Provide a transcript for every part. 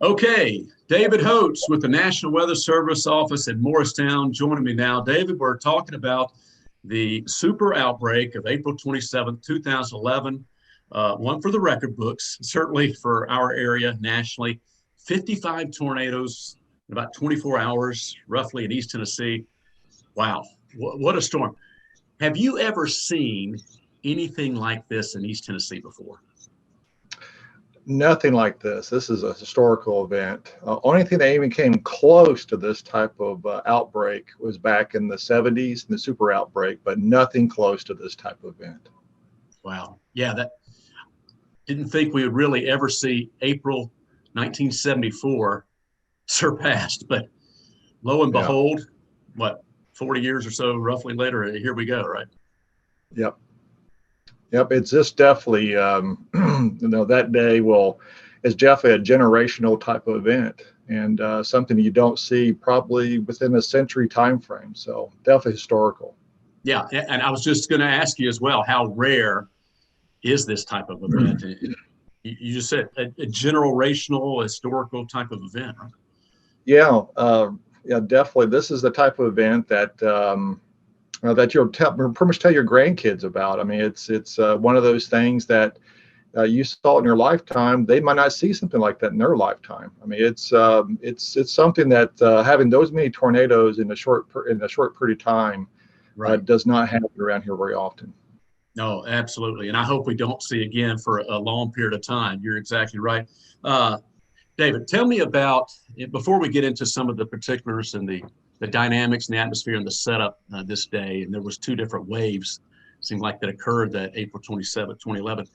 Okay, David Hotz with the National Weather Service office in Morristown joining me now. David, we're talking about the super outbreak of April 27th, 2011. One for the record books, certainly for our area nationally. 55 tornadoes in about 24 hours, roughly in East Tennessee. Wow, what a storm. Have you ever seen anything like this in East Tennessee before? Nothing like this. This is a historical event. Only thing that even came close to this type of outbreak was back in the 70s, in the super outbreak, but nothing close to this type of event. Wow. Yeah, that didn't think we would really ever see April 1974 surpassed, but lo and behold, what, 40 years or so roughly later, here we go, right? Yep. Yep, it's just definitely, that day is definitely a generational type of event, and something you don't see probably within a century time frame. So definitely historical. Yeah, and I was just going to ask you as well, how rare is this type of event? You just said a generational, historical type of event, right? Yeah, definitely. This is the type of event that that you'll pretty much tell your grandkids about. I mean, it's one of those things that you saw in your lifetime. They might not see something like that in their lifetime. I mean, it's something that having those many tornadoes in a short period of time does not happen around here very often. No, absolutely, and I hope we don't see again for a long period of time. You're exactly right. David, tell me about, before we get into some of the particulars and the dynamics and the atmosphere and the setup this day, and there was two different waves, seemed like that occurred that April 27th, 2011.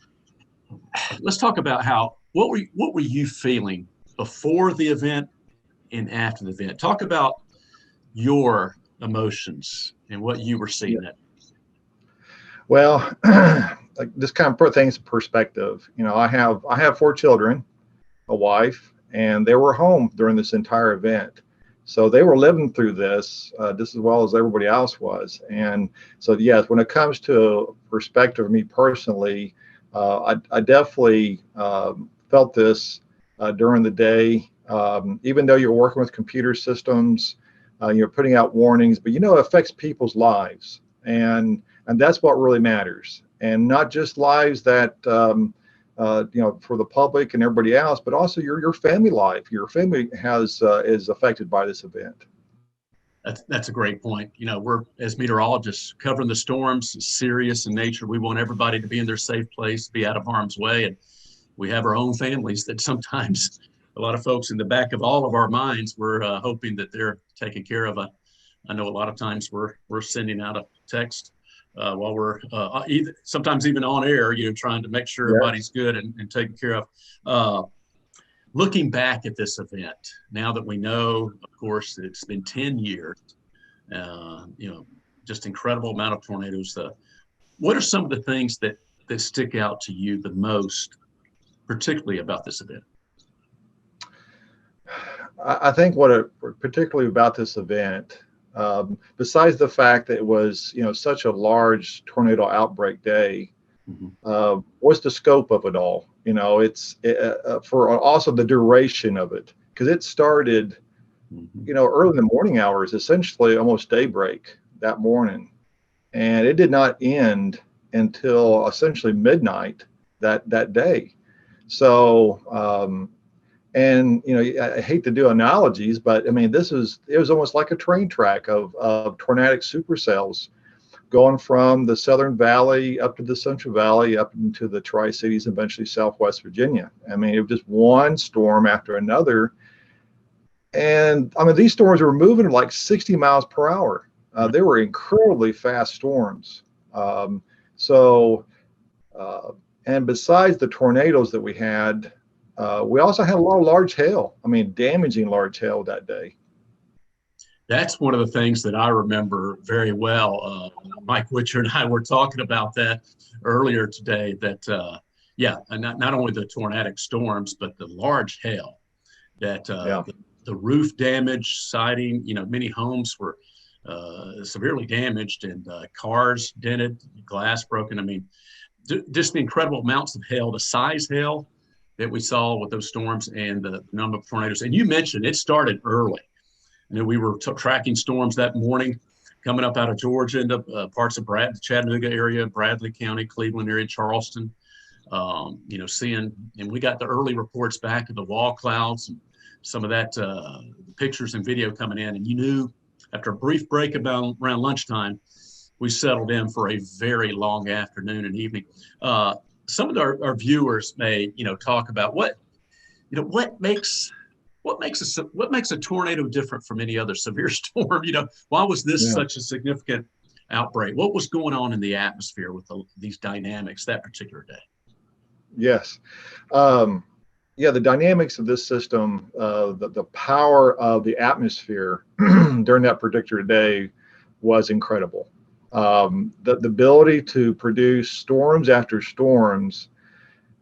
Let's talk about what were you feeling before the event and after the event? Talk about your emotions and what you were seeing. Yeah. Well, like, just kind of put things in perspective. You know, I have 4 children, a wife, and they were home during this entire event. So they were living through this just as well as everybody else was. And so, yes, when it comes to perspective of me personally, I definitely felt this during the day. Even though you're working with computer systems, you're putting out warnings, but it affects people's lives. And that's what really matters. And not just lives that, for the public and everybody else, but also your family life. Your family is affected by this event. That's a great point. We're, as meteorologists, covering the storms, serious in nature. We want everybody to be in their safe place, be out of harm's way. And we have our own families that sometimes a lot of folks in the back of all of our minds, we're hoping that they're taken care of. I know a lot of times we're sending out a text while we're sometimes even on air, trying to make sure everybody's good and taken care of. Looking back at this event, now that we know, of course, it's been 10 years, just incredible amount of tornadoes. What are some of the things that stick out to you the most, particularly about this event? I think particularly about this event, besides the fact that it was, such a large tornado outbreak day, what's the scope of it all? It's for also the duration of it, because it started, early in the morning hours, essentially almost daybreak that morning, and it did not end until essentially midnight that day. So, and I hate to do analogies, but I mean, it was almost like a train track of tornadic supercells going from the Southern Valley up to the Central Valley, up into the Tri-Cities, eventually Southwest Virginia. I mean, it was just one storm after another. And I mean, these storms were moving like 60 miles per hour. They were incredibly fast storms. And besides the tornadoes that we had, we also had a lot of large hail. I mean, damaging large hail that day. That's one of the things that I remember very well. Mike Witcher and I were talking about that earlier today, that, not only the tornadic storms, but the large hail, that the roof damage, siding, many homes were severely damaged, and cars dented, glass broken. I mean, just the incredible amounts of hail, the size hail that we saw with those storms and the number of tornadoes. And you mentioned it started early. We were tracking storms that morning coming up out of Georgia into parts of the Chattanooga area, Bradley County, Cleveland area, Charleston. Seeing, and we got the early reports back of the wall clouds and some of that pictures and video coming in. And you knew after a brief break around lunchtime, we settled in for a very long afternoon and evening. Some of our viewers may, talk about what makes a tornado different from any other severe storm. Why was this such a significant outbreak? What was going on in the atmosphere with these dynamics that particular day? Yes. The dynamics of this system, the power of the atmosphere during that particular day was incredible. The ability to produce storms after storms,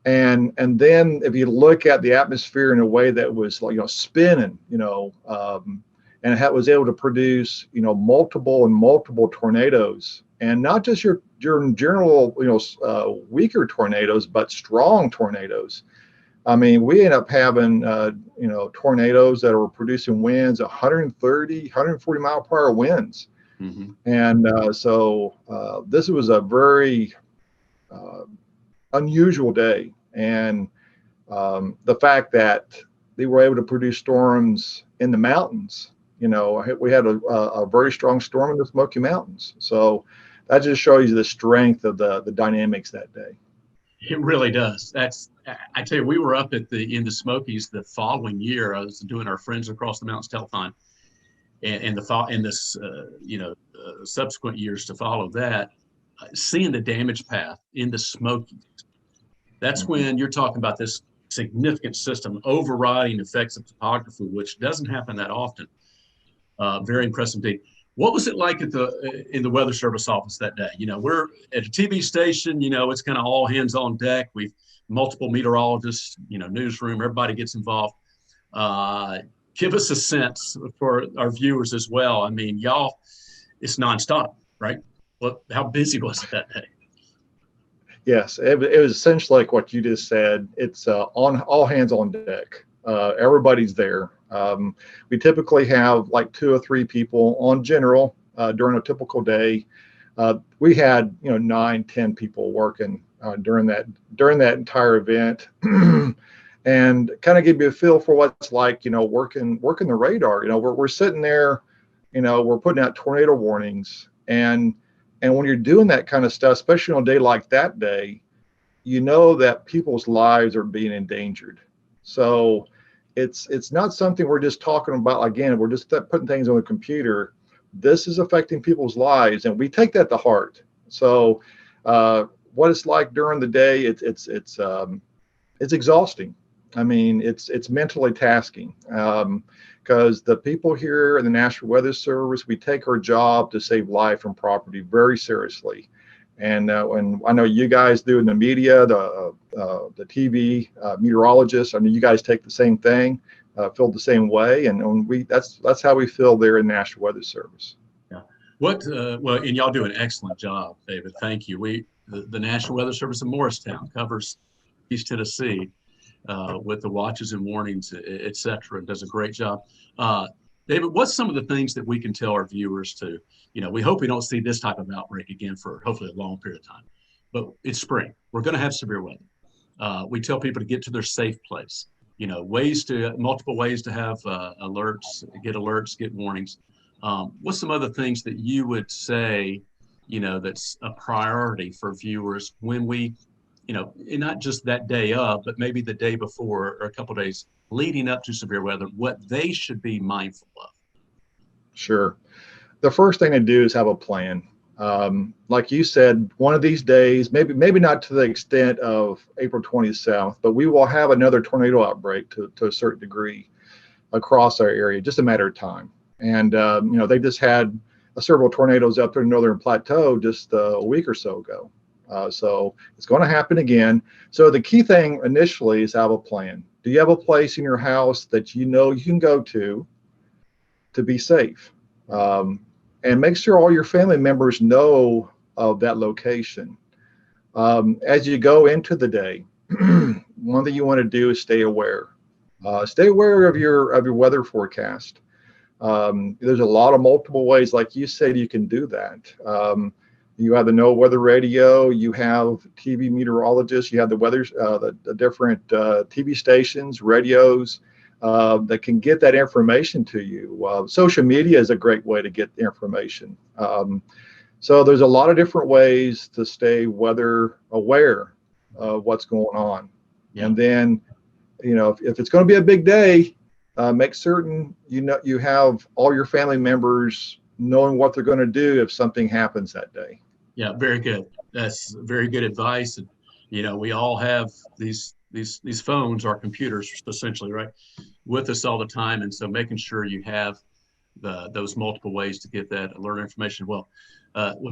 and then if you look at the atmosphere in a way that was like spinning, and it was able to produce multiple tornadoes, and not just your general weaker tornadoes, but strong tornadoes. I mean, we ended up having tornadoes that were producing winds 130, 140 mile per hour winds. Mm-hmm. And so this was a very unusual day. And the fact that they were able to produce storms in the mountains, we had a very strong storm in the Smoky Mountains. So that just shows you the strength of the dynamics that day. It really does. I tell you, we were up in the Smokies the following year. I was doing our Friends Across the Mountains telethon. And subsequent years to follow that, seeing the damage path in the Smokies, that's when you're talking about this significant system overriding effects of topography, which doesn't happen that often. Very impressive indeed. What was it like in the Weather Service office that day? We're at a TV station, it's kind of all hands on deck. We've multiple meteorologists, newsroom, everybody gets involved. Give us a sense for our viewers as well. I mean, y'all, it's nonstop, right? How busy was it that day? Yes, it was essentially like what you just said. It's on all hands on deck. Everybody's there. We typically have like 2 or 3 people on general during a typical day. We had 9, 10 people working during that entire event. And kind of give you a feel for what's like, working the radar. We're sitting there, we're putting out tornado warnings, and when you're doing that kind of stuff, especially on a day like that day, that people's lives are being endangered. So it's not something we're just talking about. Again, we're just putting things on the computer. This is affecting people's lives, and we take that to heart. So what it's like during the day, it's exhausting. I mean, it's mentally tasking, because the people here in the National Weather Service, we take our job to save life and property very seriously. And when I know you guys do in the media, the TV meteorologists, I mean, you guys take the same thing, feel the same way, and that's how we feel there in the National Weather Service. Yeah. And y'all do an excellent job, David. Thank you. The National Weather Service in Morristown covers East Tennessee. With the watches and warnings, et cetera, does a great job. David, what's some of the things that we can tell our viewers to, we hope we don't see this type of outbreak again for hopefully a long period of time, but it's spring. We're going to have severe weather. We tell people to get to their safe place, multiple ways to have alerts, get warnings. What's some other things that you would say, that's a priority for viewers when we, not just that day of, but maybe the day before or a couple of days leading up to severe weather, what they should be mindful of? Sure. The first thing to do is have a plan. Like you said, one of these days, maybe not to the extent of April 27th, but we will have another tornado outbreak to a certain degree across our area, just a matter of time. And, they just had several tornadoes up there in Northern Plateau just a week or so ago. So it's going to happen again. So the key thing initially is have a plan. Do you have a place in your house that you can go to be safe? And make sure all your family members know of that location. As you go into the day, one thing you want to do is stay aware. Stay aware of your weather forecast. There's a lot of multiple ways, like you said, you can do that. You have the NOAA weather radio, you have TV meteorologists, you have the weather, the different TV stations, radios that can get that information to you. Social media is a great way to get the information. So there's a lot of different ways to stay weather aware of what's going on. Yeah. And then, if it's going to be a big day, make certain you have all your family members knowing what they're going to do if something happens that day. Yeah, very good. That's very good advice. And we all have these phones, our computers, essentially, right, with us all the time. And so making sure you have those multiple ways to get that alert information. Well,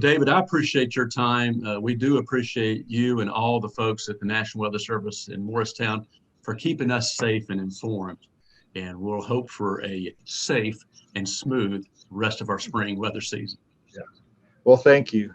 David, I appreciate your time. We do appreciate you and all the folks at the National Weather Service in Morristown for keeping us safe and informed. And we'll hope for a safe and smooth rest of our spring weather season. Yeah. Well, thank you.